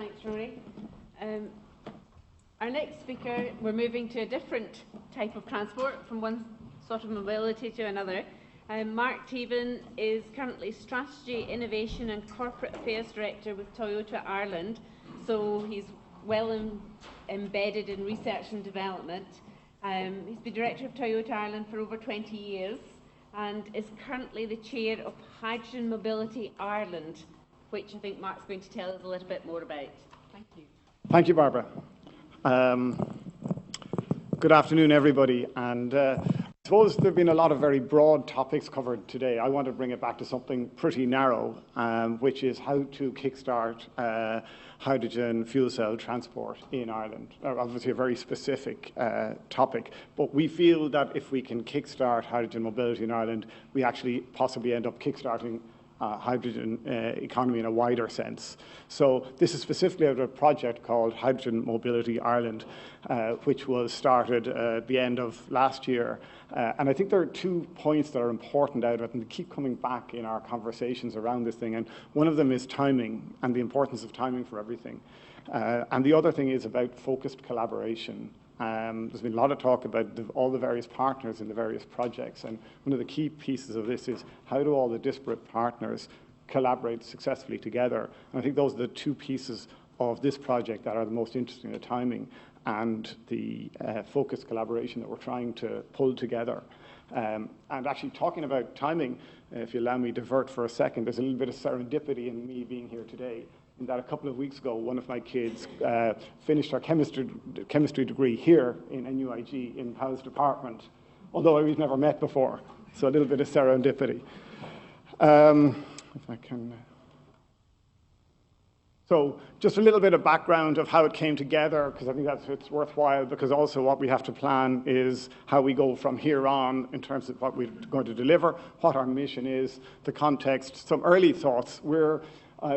Thanks, Rory. Our next speaker, we're moving to a different type of transport from one sort of mobility to another. Mark Teevan is currently Strategy, Innovation and Corporate Affairs Director with Toyota Ireland, so he's well embedded in research and development. He's been Director of Toyota Ireland for over 20 years and is currently the Chair of Hydrogen Mobility Ireland, which I think Mark's going to tell us a little bit more about. Thank you. Thank you, Barbara. Good afternoon, everybody. And I suppose there have been a lot of very broad topics covered today. I want to bring it back to something pretty narrow, which is how to kickstart hydrogen fuel cell transport in Ireland. Obviously a very specific topic, but we feel that if we can kickstart hydrogen mobility in Ireland, we actually possibly end up kickstarting hydrogen economy in a wider sense. So this is specifically out of a project called Hydrogen Mobility Ireland, which was started at the end of last year. And I think there are 2 points that are important out of it, and they keep coming back in our conversations around this thing. And one of them is timing and the importance of timing for everything. And the other thing is about focused collaboration. There's been a lot of talk about all the various partners in the various projects, and one of the key pieces of this is how do all the disparate partners collaborate successfully together. And I think those are the 2 pieces of this project that are the most interesting, the timing and the focused collaboration that we're trying to pull together. And actually talking about timing, if you allow me to divert for a second, there's a little bit of serendipity in me being here today. In that a couple of weeks ago, one of my kids finished her chemistry degree here in NUIG in Powell's department, although we've never met before. So a little bit of serendipity. If I can. So just a little bit of background of how it came together, because I think it's worthwhile, because also what we have to plan is how we go from here on in terms of what we're going to deliver, what our mission is, the context, some early thoughts. We're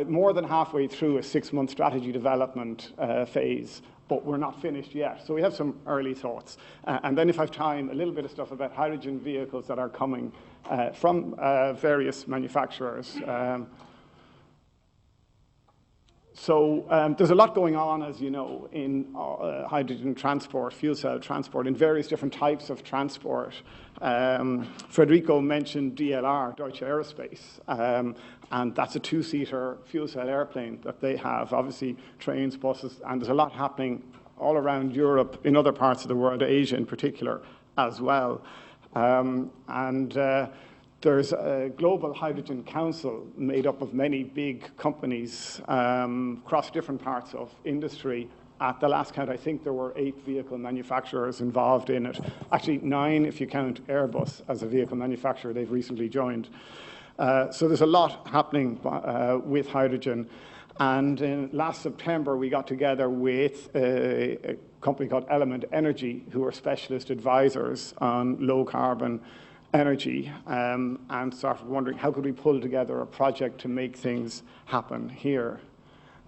more than halfway through a 6-month strategy development phase, but we're not finished yet. So we have some early thoughts. And then if I have time, a little bit of stuff about hydrogen vehicles that are coming from various manufacturers. So there's a lot going on, as you know, in hydrogen transport, fuel cell transport, in various different types of transport. Federico mentioned DLR, Deutsche Aerospace, and that's a 2-seater fuel cell airplane that they have, obviously trains, buses, and there's a lot happening all around Europe, in other parts of the world, Asia in particular, as well. There's a global hydrogen council made up of many big companies across different parts of industry. At the last count, I think there were 8 vehicle manufacturers involved in it. Actually, 9 if you count Airbus as a vehicle manufacturer. They've recently joined. So there's a lot happening with hydrogen. And in last September, we got together with a company called Element Energy, who are specialist advisors on low carbon energy, and started wondering how could we pull together a project to make things happen here.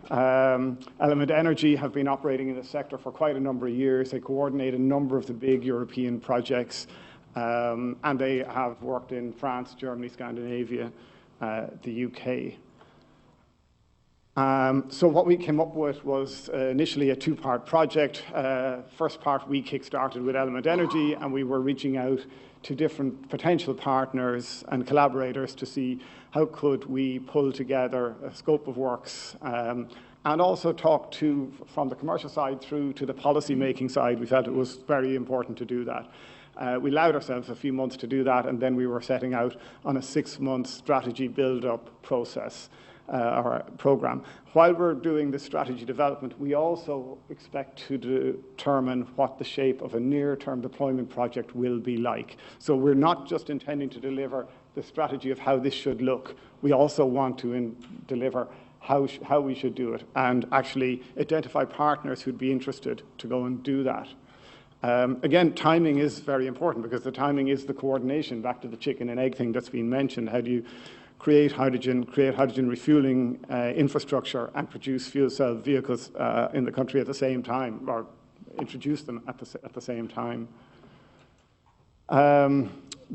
Element Energy have been operating in the sector for quite a number of years. They coordinate a number of the big European projects, and they have worked in France, Germany, Scandinavia, the UK. So what we came up with was initially a 2-part project. First part we kick-started with Element Energy, and we were reaching out to different potential partners and collaborators to see how could we pull together a scope of works, and also talk to, from the commercial side through to the policy making side. We felt it was very important to do that. We allowed ourselves a few months to do that, and then we were setting out on a 6-month strategy build-up process. Our program. While we're doing the strategy development, we also expect to determine what the shape of a near-term deployment project will be like. So we're not just intending to deliver the strategy of how this should look. We also want to deliver how we should do it, and actually identify partners who'd be interested to go and do that. Again, timing is very important, because the timing is the coordination, back to the chicken and egg thing that's been mentioned. How do you create hydrogen refueling infrastructure, and produce fuel cell vehicles in the country at the same time, or introduce them at the same time?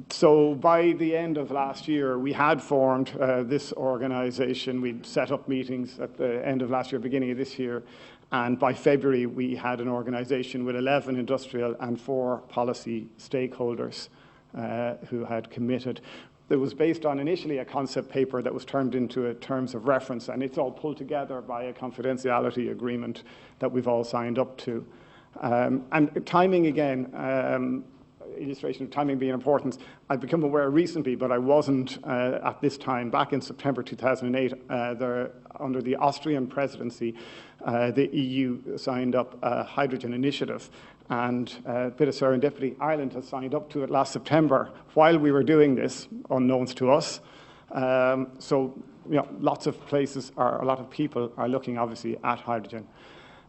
So by the end of last year, we had formed this organisation. We'd set up meetings at the end of last year, beginning of this year. And by February, we had an organisation with 11 industrial and 4 policy stakeholders who had committed. It was based on initially a concept paper that was turned into a terms of reference, and it's all pulled together by a confidentiality agreement that we've all signed up to. And timing again, illustration of timing being important. I've become aware recently, but I wasn't at this time. Back in September 2008, under the Austrian presidency, the EU signed up a hydrogen initiative. And a bit of serendipity, Ireland has signed up to it last September while we were doing this, unknowns to us. So, lots of places, or a lot of people are looking obviously at hydrogen.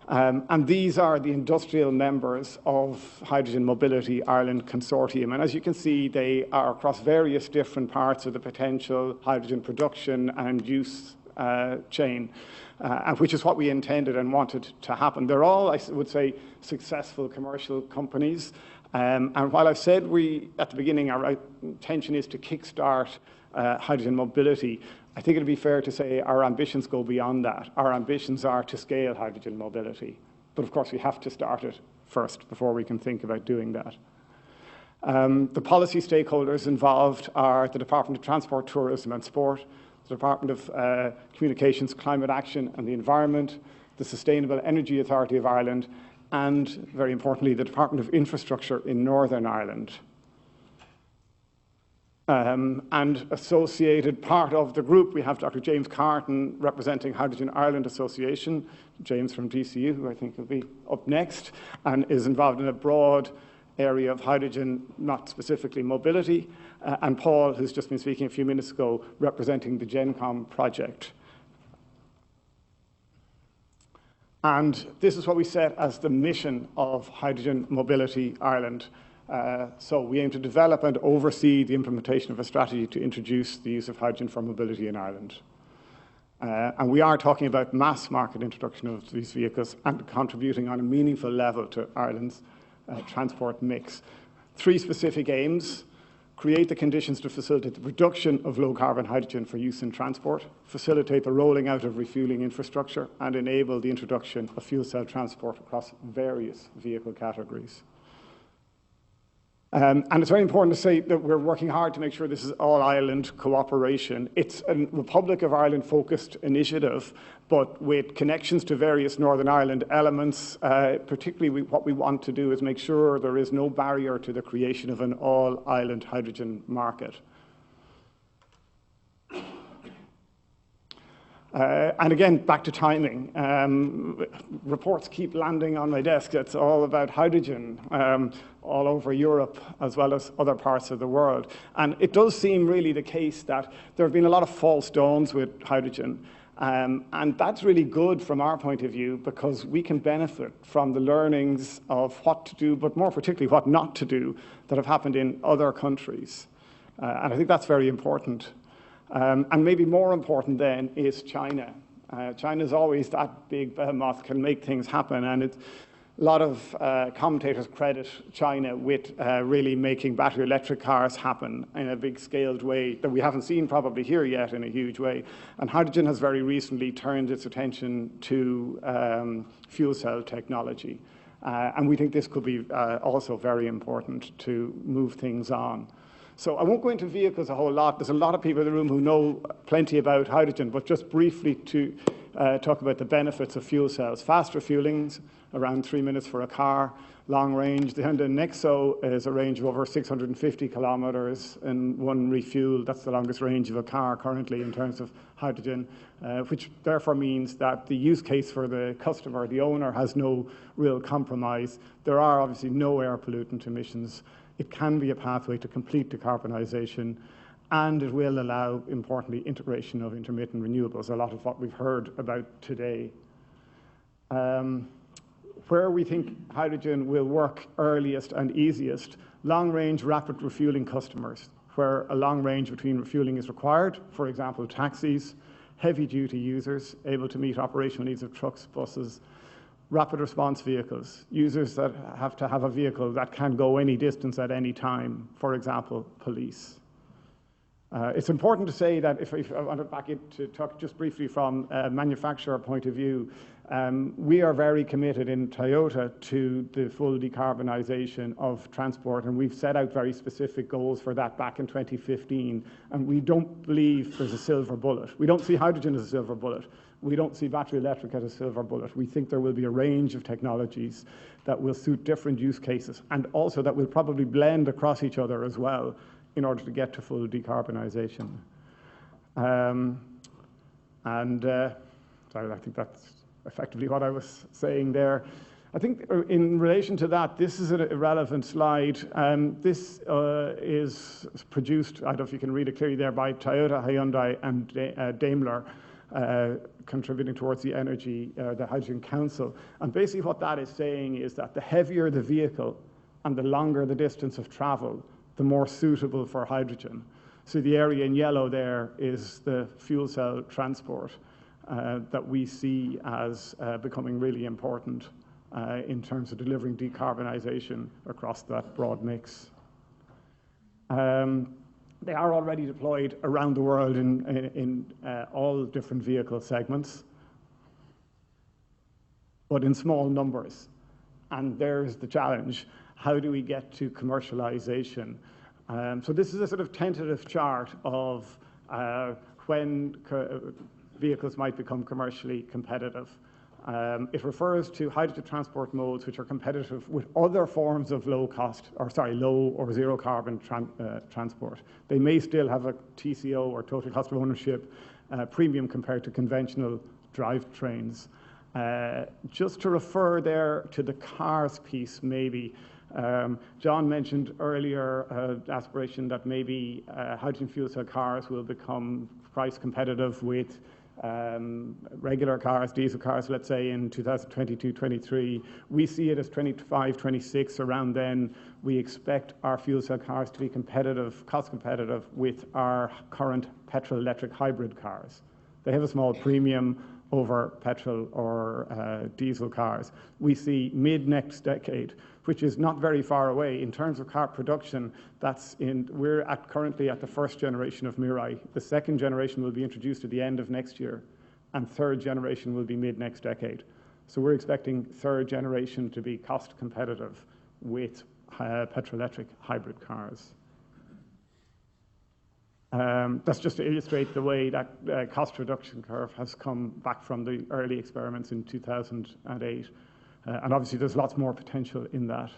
And these are the industrial members of Hydrogen Mobility Ireland Consortium. And as you can see, they are across various different parts of the potential hydrogen production and use chain, which is what we intended and wanted to happen. They're all, I would say, successful commercial companies. And while I've said at the beginning, our intention is to kickstart hydrogen mobility, I think it'd be fair to say our ambitions go beyond that. Our ambitions are to scale hydrogen mobility. But of course, we have to start it first before we can think about doing that. The policy stakeholders involved are the Department of Transport, Tourism and Sport, the Department of Communications, Climate Action and the Environment, the Sustainable Energy Authority of Ireland, and very importantly, the Department of Infrastructure in Northern Ireland. And associated part of the group, we have Dr. James Carton representing Hydrogen Ireland Association, James from DCU, who I think will be up next, and is involved in a broad area of hydrogen, not specifically mobility, and Paul, who's just been speaking a few minutes ago, representing the GenCom project. And this is what we set as the mission of Hydrogen Mobility Ireland. So we aim to develop and oversee the implementation of a strategy to introduce the use of hydrogen for mobility in Ireland. And we are talking about mass market introduction of these vehicles and contributing on a meaningful level to Ireland's transport mix. 3 specific aims: create the conditions to facilitate the production of low-carbon hydrogen for use in transport, facilitate the rolling out of refuelling infrastructure, and enable the introduction of fuel cell transport across various vehicle categories. And it's very important to say that we're working hard to make sure this is all-Ireland cooperation. It's a Republic of Ireland focused initiative, but with connections to various Northern Ireland elements. Particularly what we want to do is make sure there is no barrier to the creation of an all-Ireland hydrogen market. And again, back to timing. Reports keep landing on my desk. It's all about hydrogen all over Europe as well as other parts of the world. And it does seem really the case that there have been a lot of false dawns with hydrogen. And that's really good from our point of view because we can benefit from the learnings of what to do, but more particularly what not to do that have happened in other countries. And I think that's very important. And maybe more important then is China. China's always that big behemoth, can make things happen, and a lot of commentators credit China with really making battery electric cars happen in a big scaled way that we haven't seen probably here yet in a huge way. And hydrogen has very recently turned its attention to fuel cell technology. And we think this could be also very important to move things on. So I won't go into vehicles a whole lot. There's a lot of people in the room who know plenty about hydrogen, but just briefly to talk about the benefits of fuel cells. Fast refuelings, around 3 minutes for a car. Long range, the Hyundai Nexo is a range of over 650 kilometers in one refuel. That's the longest range of a car currently in terms of hydrogen, which therefore means that the use case for the customer, the owner, has no real compromise. There are obviously no air pollutant emissions. It can be a pathway to complete decarbonisation, and it will allow, importantly, integration of intermittent renewables, a lot of what we've heard about today. Where we think hydrogen will work earliest and easiest, long-range rapid refuelling customers, where a long range between refuelling is required, for example, taxis, heavy-duty users able to meet operational needs of trucks, buses, rapid response vehicles, users that have to have a vehicle that can go any distance at any time, for example, police. It's important to say that if I want to back it to talk just briefly from a manufacturer point of view, we are very committed in Toyota to the full decarbonisation of transport, and we've set out very specific goals for that back in 2015, and we don't believe there's a silver bullet. We don't see hydrogen as a silver bullet. We don't see battery electric as a silver bullet. We think there will be a range of technologies that will suit different use cases, and also that will probably blend across each other as well in order to get to full decarbonisation. Sorry, I think that's effectively what I was saying there. I think in relation to that, this is a relevant slide. This is produced, I don't know if you can read it clearly there, by Toyota, Hyundai, and Daimler, contributing towards the Hydrogen Council. And basically what that is saying is that the heavier the vehicle and the longer the distance of travel, the more suitable for hydrogen. So the area in yellow there is the fuel cell transport that we see as becoming really important in terms of delivering decarbonisation across that broad mix. They are already deployed around the world in all different vehicle segments, but in small numbers. And there's the challenge. How do we get to commercialization? So this is a sort of tentative chart of when vehicles might become commercially competitive. It refers to hydrogen transport modes which are competitive with other forms of low or zero carbon transport. They may still have a TCO, or total cost of ownership, premium compared to conventional drivetrains. Just to refer there to the cars piece maybe, John mentioned earlier aspiration that maybe hydrogen fuel cell cars will become price competitive with regular cars, diesel cars, let's say in 2022-23. We see it as 25, 26. Around then, we expect our fuel cell cars to be competitive, cost competitive with our current petrol electric hybrid cars. They have a small premium over petrol or diesel cars. We see mid next decade, which is not very far away in terms of car production. We're currently at the first generation of Mirai. The second generation will be introduced at the end of next year, and third generation will be mid next decade. So we're expecting third generation to be cost competitive with petrol electric hybrid cars. That's just to illustrate the way that cost reduction curve has come back from the early experiments in 2008. And obviously there's lots more potential in that.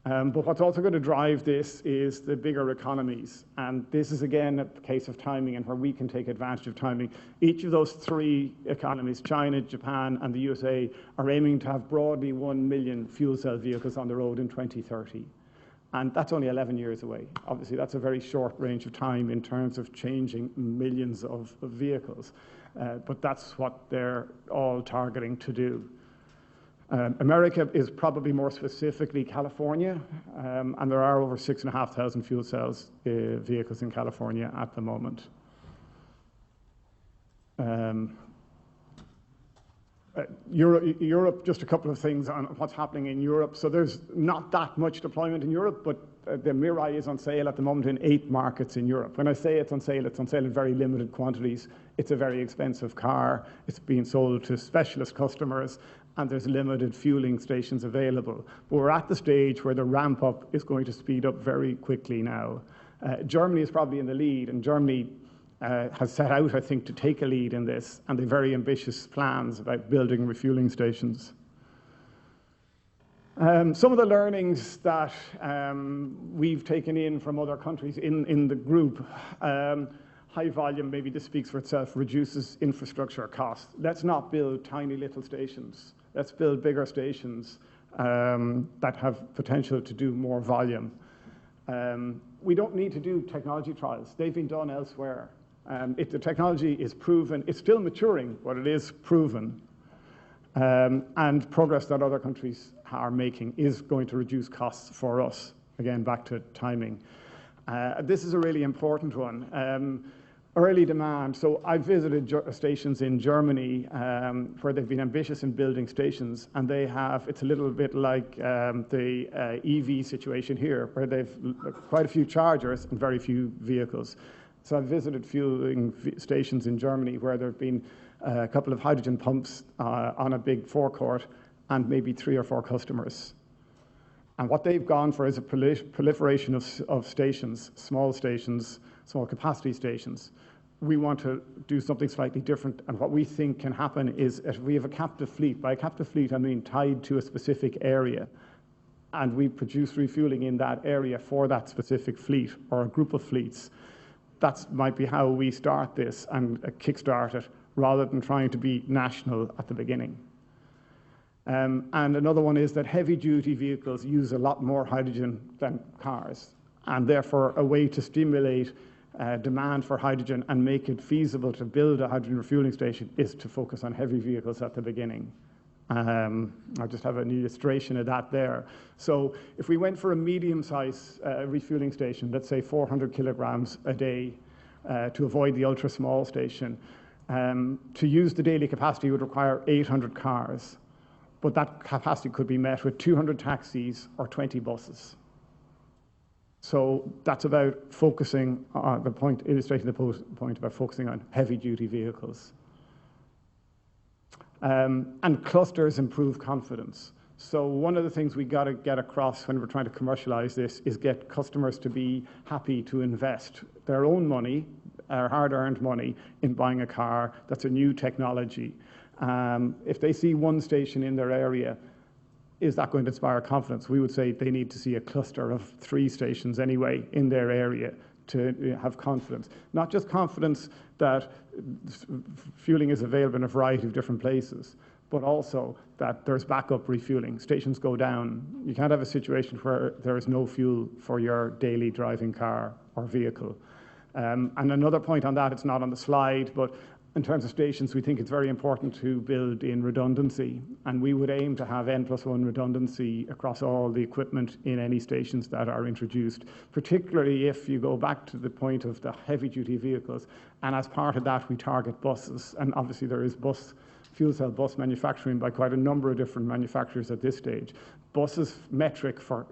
But what's also going to drive this is the bigger economies. And this is again a case of timing and where we can take advantage of timing. Each of those three economies, China, Japan, and the USA, are aiming to have broadly 1 million fuel cell vehicles on the road in 2030. And that's only 11 years away. Obviously, that's a very short range of time in terms of changing millions of vehicles. But that's what they're all targeting to do. America is probably more specifically California, and there are over 6,500 fuel cells vehicles in California at the moment. Europe, just a couple of things on what's happening in Europe. So there's not that much deployment in Europe, but the Mirai is on sale at the moment in 8 markets in Europe. When I say it's on sale in very limited quantities. It's a very expensive car. It's being sold to specialist customers, and there's limited fueling stations available. But we're at the stage where the ramp up is going to speed up very quickly now. Germany is probably in the lead, and Germany has set out, I think, to take a lead in this, and they're very ambitious plans about building refueling stations. Some of the learnings that we've taken in from other countries in the group, high volume, maybe this speaks for itself, reduces infrastructure costs. Let's not build tiny little stations. Let's build bigger stations that have potential to do more volume. We don't need to do technology trials. They've been done elsewhere. If the technology is proven, it's still maturing, but it is proven. And progress that other countries are making is going to reduce costs for us. Again, back to timing. This is a really important one. Early demand. So I've visited stations in Germany where they've been ambitious in building stations, and they have, it's a little bit like the EV situation here, where they've quite a few chargers and very few vehicles. So I've visited fueling stations in Germany where there have been a couple of hydrogen pumps on a big forecourt and maybe 3 or 4 customers. And what they've gone for is a proliferation of stations, small capacity stations. We want to do something slightly different, and what we think can happen is if we have a captive fleet, by a captive fleet I mean tied to a specific area, and we produce refueling in that area for that specific fleet or a group of fleets. That might be how we start this and kickstart it, rather than trying to be national at the beginning. And another one is that heavy-duty vehicles use a lot more hydrogen than cars, and therefore a way to stimulate demand for hydrogen and make it feasible to build a hydrogen refueling station is to focus on heavy vehicles at the beginning. I'll just have an illustration of that there. So if we went for a medium-sized refueling station, let's say 400 kilograms a day, to avoid the ultra-small station, to use the daily capacity would require 800 cars, but that capacity could be met with 200 taxis or 20 buses. So that's about focusing on the point, illustrating the point about focusing on heavy-duty vehicles. And clusters improve confidence. So one of the things we got to get across when we're trying to commercialize this is get customers to be happy to invest their own money, our hard-earned money, in buying a car that's a new technology. If they see one station in their area, is that going to inspire confidence? We would say they need to see a cluster of 3 stations anyway in their area to have confidence. Not just confidence that fueling is available in a variety of different places, but also that there's backup refueling. Stations go down. You can't have a situation where there is no fuel for your daily driving car or vehicle. And another point on that, it's not on the slide, but in terms of stations, we think it's very important to build in redundancy, and we would aim to have N+1 redundancy across all the equipment in any stations that are introduced, particularly if you go back to the point of the heavy-duty vehicles, and as part of that we target buses, and obviously there is fuel cell bus manufacturing by quite a number of different manufacturers at this stage. Buses' metric for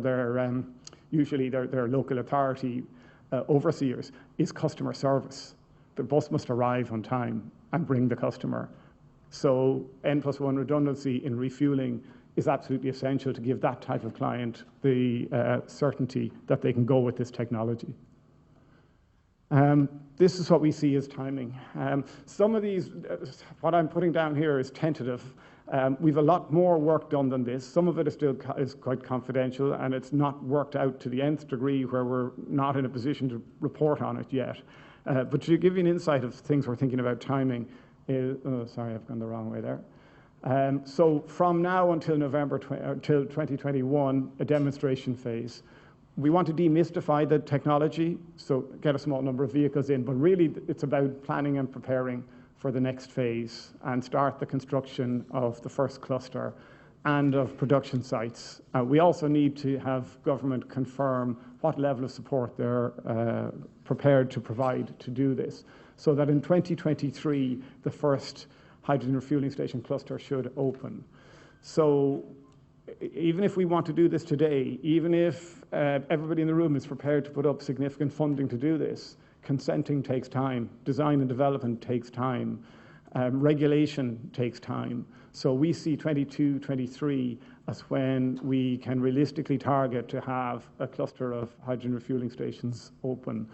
their, usually their local authority overseers is customer service. The bus must arrive on time and bring the customer. So N+1 redundancy in refueling is absolutely essential to give that type of client the certainty that they can go with this technology. This is what we see as timing. Some of these, what I'm putting down here is tentative. We've a lot more work done than this. Some of it is quite confidential, and it's not worked out to the nth degree where we're not in a position to report on it yet. But to give you an insight of things we're thinking about timing, oh, sorry, I've gone the wrong way there. So from now until November until 2021, a demonstration phase. We want to demystify the technology, so get a small number of vehicles in, but really it's about planning and preparing for the next phase and start the construction of the first cluster and of production sites. We also need to have government confirm what level of support they're prepared to provide to do this, so that in 2023, the first hydrogen refueling station cluster should open. So even if we want to do this today, even if everybody in the room is prepared to put up significant funding to do this, consenting takes time, design and development takes time, regulation takes time. So we see 22, 23 as when we can realistically target to have a cluster of hydrogen refueling stations open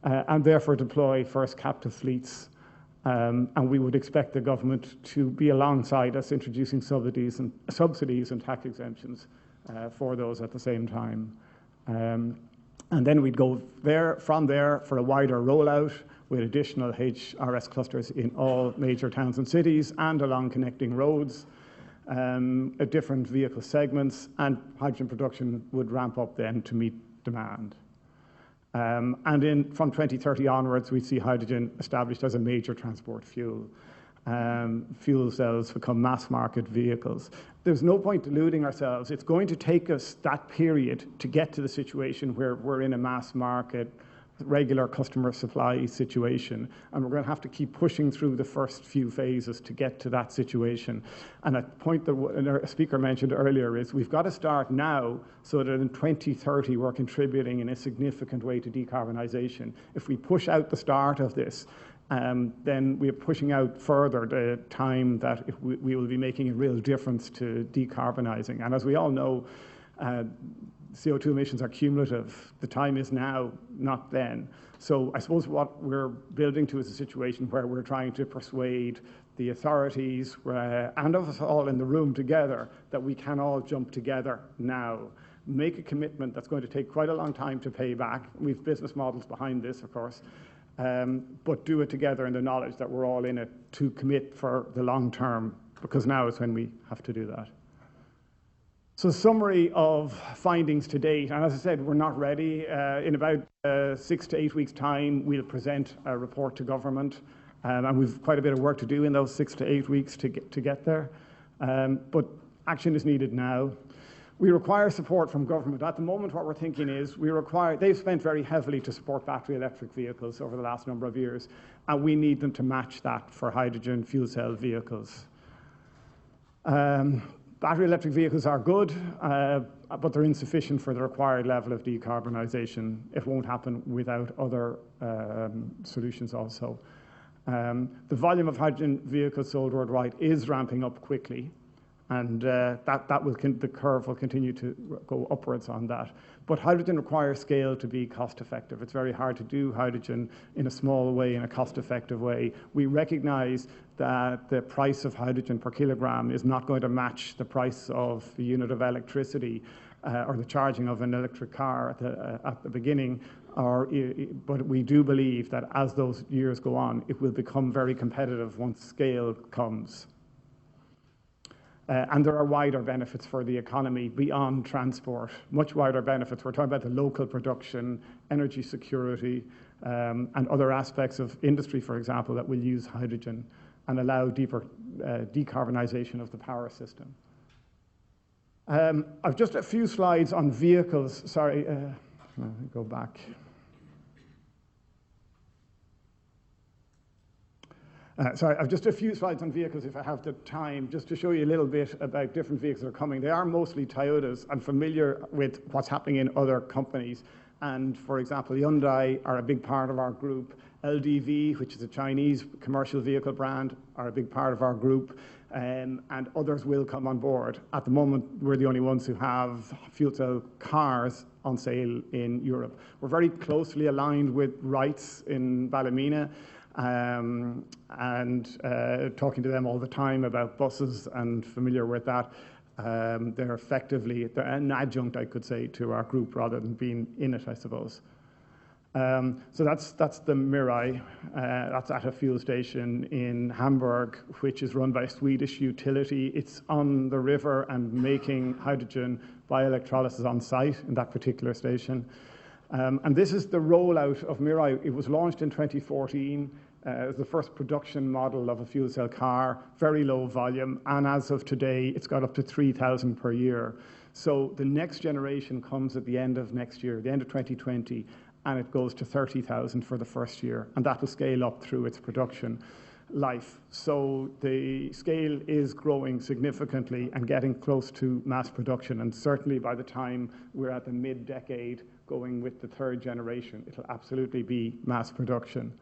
and therefore deploy first captive fleets. And we would expect the government to be alongside us, introducing subsidies and tax exemptions for those at the same time. And then we'd go from there for a wider rollout with additional HRS clusters in all major towns and cities and along connecting roads, at different vehicle segments, and hydrogen production would ramp up then to meet demand. And from 2030 onwards, we see hydrogen established as a major transport fuel. Fuel cells become mass market vehicles. There's no point deluding ourselves. It's going to take us that period to get to the situation where we're in a mass market regular customer supply situation, and we're going to have to keep pushing through the first few phases to get to that situation. And a point that a speaker mentioned earlier is we've got to start now so that in 2030 we're contributing in a significant way to decarbonisation. If we push out the start of this, then we're pushing out further the time that we will be making a real difference to decarbonising. And as we all know, CO2 emissions are cumulative. The time is now, not then. So I suppose what we're building to is a situation where we're trying to persuade the authorities and of us all in the room together that we can all jump together now. Make a commitment that's going to take quite a long time to pay back. We've business models behind this, of course. But do it together in the knowledge that we're all in it to commit for the long term, because now is when we have to do that. So summary of findings to date, and as I said, we're not ready. In about 6 to 8 weeks' time, we'll present a report to government, and we've quite a bit of work to do in those 6 to 8 weeks to get there. But action is needed now. We require support from government. At the moment, what we're thinking is they've spent very heavily to support battery electric vehicles over the last number of years, and we need them to match that for hydrogen fuel cell vehicles. Battery electric vehicles are good, but they're insufficient for the required level of decarbonisation. It won't happen without other solutions also. The volume of hydrogen vehicles sold worldwide is ramping up quickly, and the curve will continue to go upwards on that. But hydrogen requires scale to be cost effective. It's very hard to do hydrogen in a small way, in a cost effective way. We recognize that the price of hydrogen per kilogram is not going to match the price of the unit of electricity or the charging of an electric car at the beginning. But we do believe that as those years go on, it will become very competitive once scale comes. And there are wider benefits for the economy beyond transport, much wider benefits. We're talking about the local production, energy security, and other aspects of industry, for example, that will use hydrogen and allow deeper decarbonisation of the power system. I've just a few slides on vehicles. Sorry, go back. Sorry, I've just a few slides on vehicles, if I have the time, just to show you a little bit about different vehicles that are coming. They are mostly Toyotas. I'm familiar with what's happening in other companies. And for example, Hyundai are a big part of our group. LDV, which is a Chinese commercial vehicle brand, are a big part of our group. And others will come on board. At the moment, we're the only ones who have fuel cell cars on sale in Europe. We're very closely aligned with RITES in Ballymena. And talking to them all the time about buses and familiar with that. They're an adjunct, I could say, to our group rather than being in it, I suppose. So that's the Mirai. That's at a fuel station in Hamburg, which is run by a Swedish utility. It's on the river and making hydrogen by electrolysis on site in that particular station. And this is the rollout of Mirai. It was launched in 2014. It was the first production model of a fuel cell car, very low volume. And as of today, it's got up to 3,000 per year. So the next generation comes at the end of next year, the end of 2020, and it goes to 30,000 for the first year. And that will scale up through its production life. So the scale is growing significantly and getting close to mass production. And certainly by the time we're at the mid-decade, going with the third generation, it'll absolutely be mass production.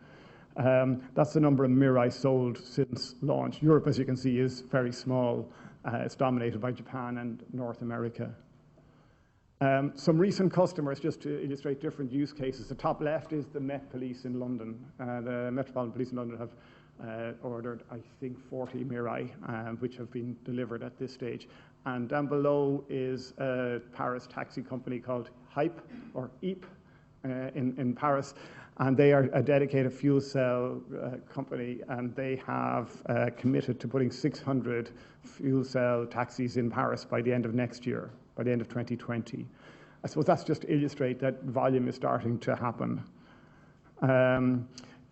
That's the number of Mirai sold since launch. Europe, as you can see, is very small. It's dominated by Japan and North America. Some recent customers, just to illustrate different use cases. The top left is the Met Police in London. The Metropolitan Police in London have ordered, I think, 40 Mirai, which have been delivered at this stage. And down below is a Paris taxi company called Hype, or EEP, in Paris. And they are a dedicated fuel cell company, and they have committed to putting 600 fuel cell taxis in Paris by the end of next year, by the end of 2020. I suppose that's just to illustrate that volume is starting to happen.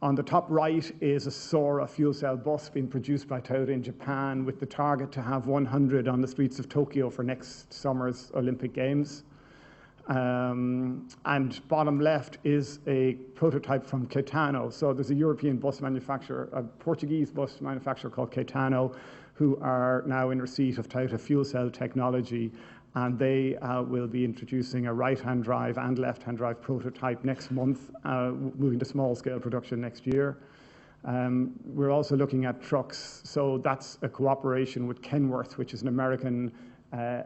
On the top right is a Sora fuel cell bus being produced by Toyota in Japan with the target to have 100 on the streets of Tokyo for next summer's Olympic Games. And bottom left is a prototype from Caetano. So there's a European bus manufacturer, a Portuguese bus manufacturer called Caetano, who are now in receipt of Toyota fuel cell technology. And they will be introducing a right-hand drive and left-hand drive prototype next month, moving to small-scale production next year. We're also looking at trucks. So that's a cooperation with Kenworth, which is an American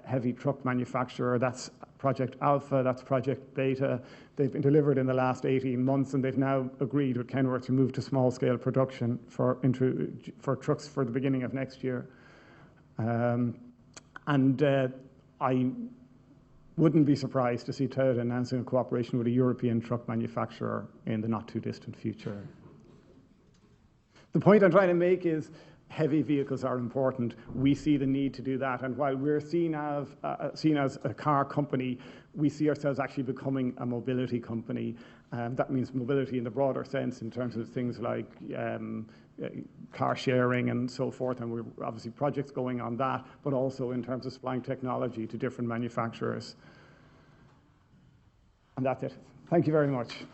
heavy truck manufacturer. That's Project Alpha, that's Project Beta. They've been delivered in the last 18 months, and they've now agreed with Kenworth to move to small-scale production for trucks for the beginning of next year. I wouldn't be surprised to see Toyota announcing a cooperation with a European truck manufacturer in the not-too-distant future. The point I'm trying to make is heavy vehicles are important. We see the need to do that. And while we're seen as a car company, we see ourselves actually becoming a mobility company. That means mobility in the broader sense in terms of things like car sharing and so forth. And we're obviously projects going on that, but also in terms of supplying technology to different manufacturers. And that's it. Thank you very much.